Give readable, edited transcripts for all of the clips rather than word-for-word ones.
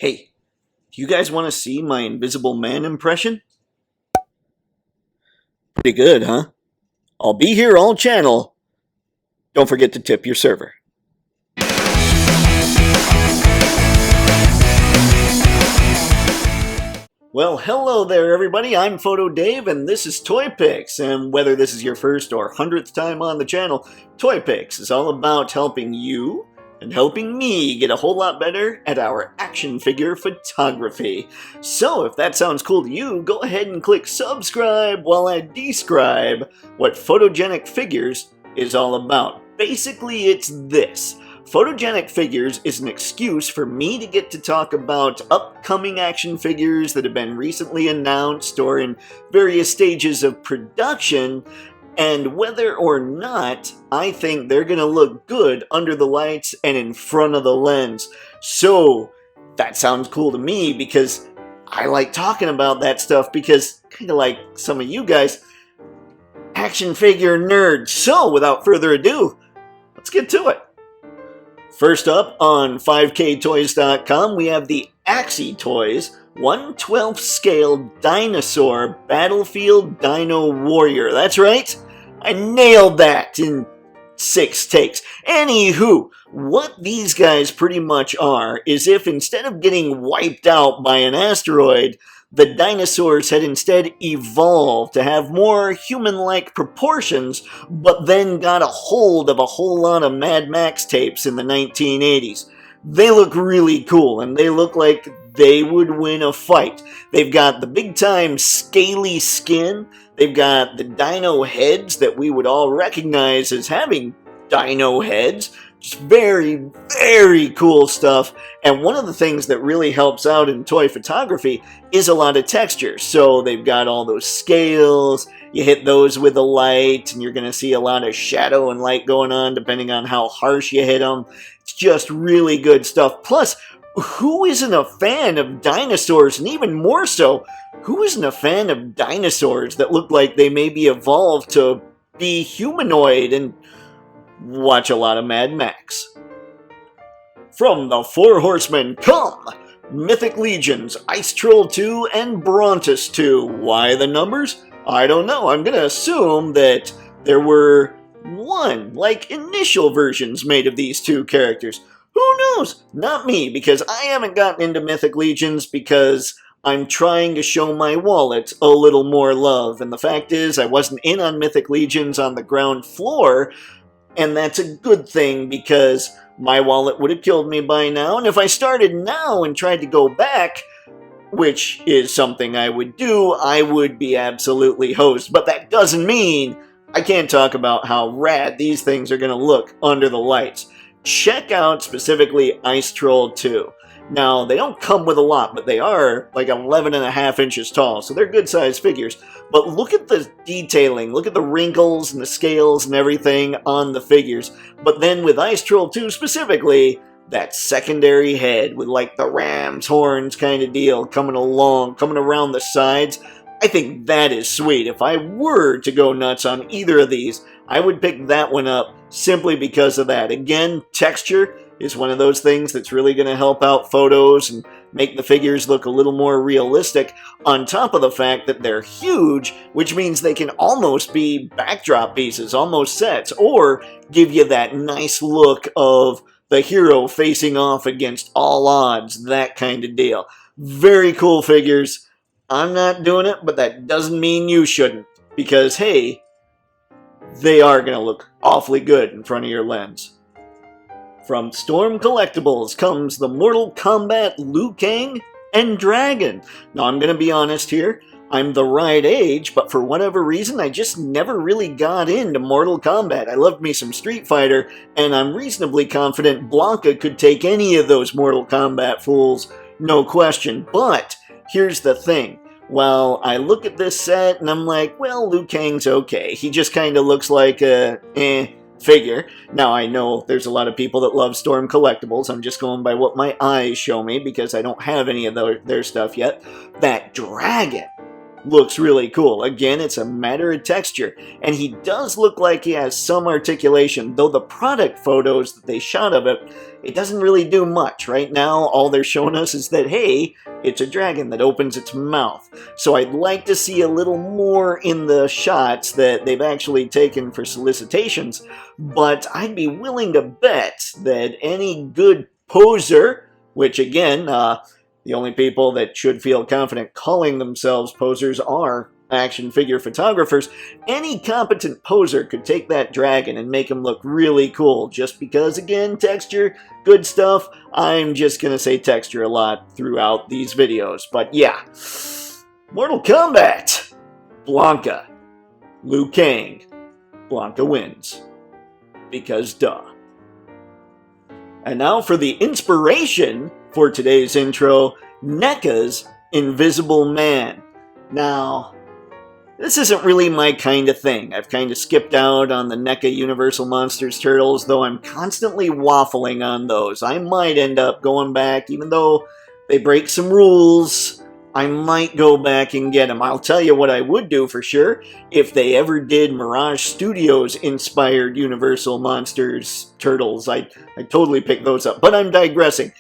Hey, do you guys want to see my Invisible Man impression? Pretty good, huh? I'll be here all channel. Don't forget to tip your server. Well, hello there everybody, I'm Photo Dave and this is Toypixx, and whether this is your first or 100th time on the channel, Toypixx is all about helping you and helping me get a whole lot better at our action figure photography. So if that sounds cool to you, go ahead and click subscribe while I describe what Photogenic Figures is all about. Basically, it's this. Photogenic Figures is an excuse for me to get to talk about upcoming action figures that have been recently announced or in various stages of production, and whether or not I think they're going to look good under the lights and in front of the lens. So that sounds cool to me because I like talking about that stuff because, kind of like some of you guys, action figure nerds. So without further ado, let's get to it. First up on 5ktoys.com, we have the Axie Toys 1/12 scale dinosaur Battlefield Dino Warrior. That's right, I nailed that in 6 takes. Anywho, what these guys pretty much are is if instead of getting wiped out by an asteroid, the dinosaurs had instead evolved to have more human-like proportions, but then got a hold of a whole lot of Mad Max tapes in the 1980s. They look really cool, and they look like they would win a fight. They've got the big-time scaly skin, they've got the dino heads that we would all recognize as having dino heads. Just very, very cool stuff. And one of the things that really helps out in toy photography is a lot of texture. So they've got all those scales, you hit those with a light, and you're going to see a lot of shadow and light going on depending on how harsh you hit them. It's just really good stuff. Plus, who isn't a fan of dinosaurs? And even more so, who isn't a fan of dinosaurs that look like they maybe evolved to be humanoid and watch a lot of Mad Max? From the Four Horsemen come Mythic Legions, Ice Troll 2, and Brontus 2. Why the numbers? I don't know. I'm gonna assume that there were initial versions made of these two characters. Who knows? Not me, because I haven't gotten into Mythic Legions because I'm trying to show my wallet a little more love. And the fact is, I wasn't in on Mythic Legions on the ground floor, and that's a good thing because my wallet would have killed me by now. And if I started now and tried to go back, which is something I would do, I would be absolutely hosed. But that doesn't mean I can't talk about how rad these things are going to look under the lights. Check out specifically Ice Troll 2. Now, they don't come with a lot, but they are like 11.5 inches tall, so they're good-sized figures. But look at the detailing, look at the wrinkles and the scales and everything on the figures. But then with Ice Troll 2 specifically, that secondary head with like the ram's horns kind of deal coming around the sides, I think that is sweet. If I were to go nuts on either of these, I would pick that one up simply because of that. Again, texture is one of those things that's really going to help out photos and make the figures look a little more realistic, on top of the fact that they're huge, which means they can almost be backdrop pieces, almost sets, or give you that nice look of the hero facing off against all odds, that kind of deal. Very cool figures. I'm not doing it, but that doesn't mean you shouldn't, because hey, they are going to look awfully good in front of your lens. From Storm Collectibles comes the Mortal Kombat Liu Kang and Dragon. Now, I'm going to be honest here. I'm the right age, but for whatever reason, I just never really got into Mortal Kombat. I loved me some Street Fighter, and I'm reasonably confident Blanca could take any of those Mortal Kombat fools, no question. But here's the thing. Well, I look at this set, and I'm like, well, Liu Kang's okay. He just kind of looks like a figure. Now, I know there's a lot of people that love Storm Collectibles. I'm just going by what my eyes show me because I don't have any of their stuff yet. That dragon. looks really cool. Again, it's a matter of texture, and he does look like he has some articulation, though the product photos that they shot of it doesn't really do much. Right now, all they're showing us is that, hey, it's a dragon that opens its mouth. So I'd like to see a little more in the shots that they've actually taken for solicitations, but I'd be willing to bet that any good poser, which again, the only people that should feel confident calling themselves posers are action figure photographers. Any competent poser could take that dragon and make him look really cool, just because, again, texture, good stuff. I'm just going to say texture a lot throughout these videos. But yeah, Mortal Kombat, Blanka, Liu Kang, Blanka wins. Because duh. And now for the inspiration for today's intro, NECA's Invisible Man. Now, this isn't really my kind of thing. I've kind of skipped out on the NECA Universal Monsters Turtles, though I'm constantly waffling on those. I might end up going back, even though they break some rules, I might go back and get them. I'll tell you what I would do for sure, if they ever did Mirage Studios inspired Universal Monsters Turtles, I'd totally pick those up. But I'm digressing.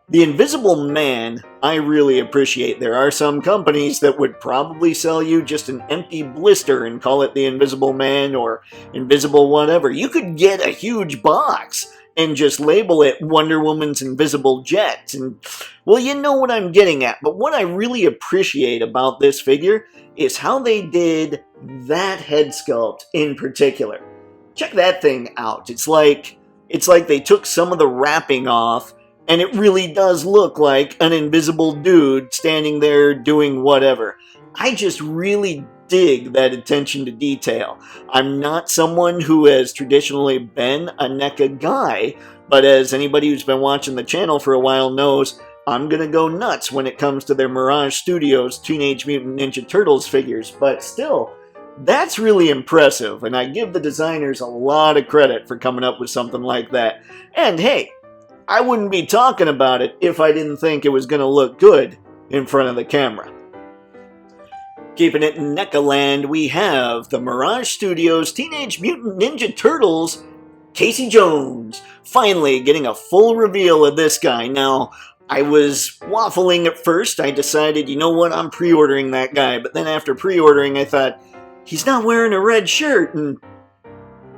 The Invisible Man, I really appreciate. There are some companies that would probably sell you just an empty blister and call it the Invisible Man or Invisible whatever. You could get a huge box and just label it Wonder Woman's Invisible Jet. And, well, you know what I'm getting at. But what I really appreciate about this figure is how they did that head sculpt in particular. Check that thing out. It's like they took some of the wrapping off, and it really does look like an invisible dude standing there doing whatever. I just really dig that attention to detail. I'm not someone who has traditionally been a NECA guy, but as anybody who's been watching the channel for a while knows, I'm gonna go nuts when it comes to their Mirage Studios Teenage Mutant Ninja Turtles figures, but still, that's really impressive, and I give the designers a lot of credit for coming up with something like that. And hey, I wouldn't be talking about it if I didn't think it was going to look good in front of the camera. Keeping it in NECA land, we have the Mirage Studios Teenage Mutant Ninja Turtles, Casey Jones, finally getting a full reveal of this guy. Now, I was waffling at first. I decided, you know what, I'm pre-ordering that guy. But then after pre-ordering, I thought, he's not wearing a red shirt. And,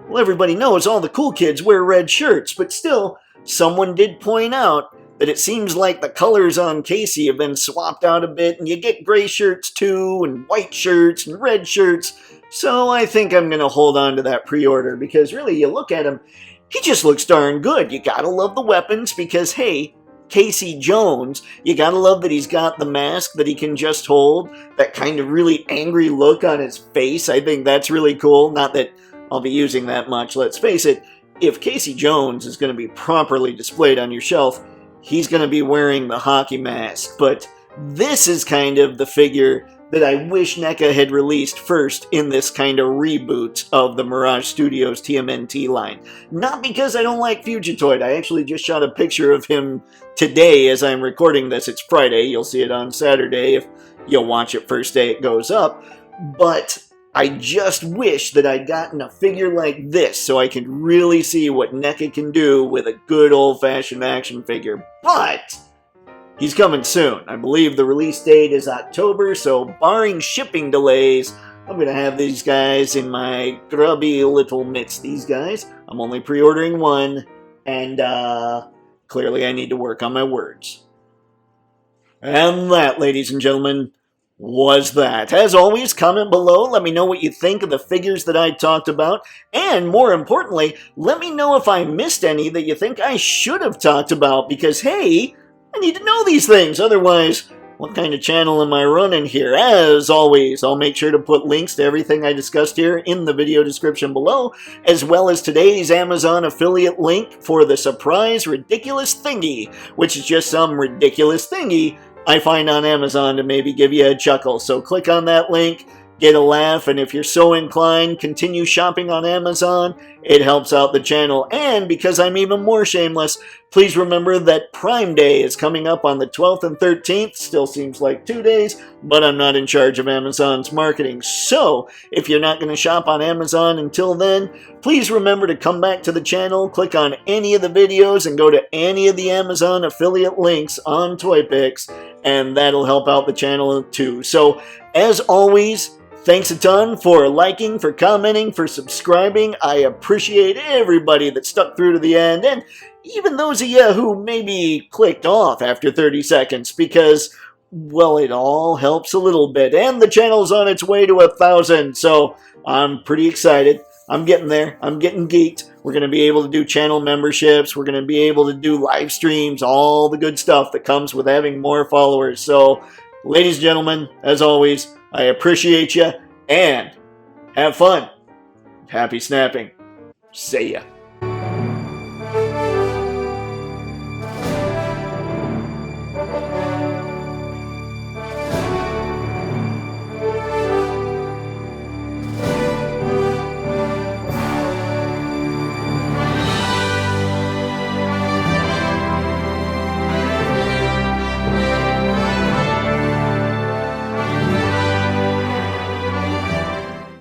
well, everybody knows all the cool kids wear red shirts, but still, someone did point out that it seems like the colors on Casey have been swapped out a bit, and you get gray shirts too, and white shirts, and red shirts. So I think I'm going to hold on to that pre-order, because really, you look at him, he just looks darn good. You gotta love the weapons, because hey, Casey Jones, you gotta love that he's got the mask that he can just hold, that kind of really angry look on his face. I think that's really cool. Not that I'll be using that much, let's face it. If Casey Jones is going to be properly displayed on your shelf, he's going to be wearing the hockey mask. But this is kind of the figure that I wish NECA had released first in this kind of reboot of the Mirage Studios TMNT line. Not because I don't like Fugitoid. I actually just shot a picture of him today as I'm recording this. It's Friday. You'll see it on Saturday if you'll watch it first day it goes up. But I just wish that I'd gotten a figure like this so I could really see what NECA can do with a good old-fashioned action figure. But he's coming soon. I believe the release date is October, so barring shipping delays, I'm going to have these guys in my grubby little mitts. These guys, I'm only pre-ordering one, and clearly I need to work on my words. And that, ladies and gentlemen, was that. As always, comment below, let me know what you think of the figures that I talked about, and more importantly, let me know if I missed any that you think I should have talked about, because hey, I need to know these things, otherwise, what kind of channel am I running here? As always, I'll make sure to put links to everything I discussed here in the video description below, as well as today's Amazon affiliate link for the surprise ridiculous thingy, which is just some ridiculous thingy I find on Amazon to maybe give you a chuckle. So click on that link, get a laugh, and if you're so inclined, continue shopping on Amazon. It helps out the channel. And because I'm even more shameless, please remember that Prime Day is coming up on the 12th and 13th. Still seems like 2 days, but I'm not in charge of Amazon's marketing. So if you're not going to shop on Amazon until then, please remember to come back to the channel, click on any of the videos, and go to any of the Amazon affiliate links on Toypixx, and that'll help out the channel too. So as always, thanks a ton for liking, for commenting, for subscribing. I appreciate everybody that stuck through to the end, and even those of you who maybe clicked off after 30 seconds, because, well, it all helps a little bit, and the channel's on its way to 1,000, so I'm pretty excited. I'm getting there. I'm getting geeked. We're going to be able to do channel memberships. We're going to be able to do live streams, all the good stuff that comes with having more followers. So, ladies and gentlemen, as always, I appreciate you, and have fun. Happy snapping. See ya.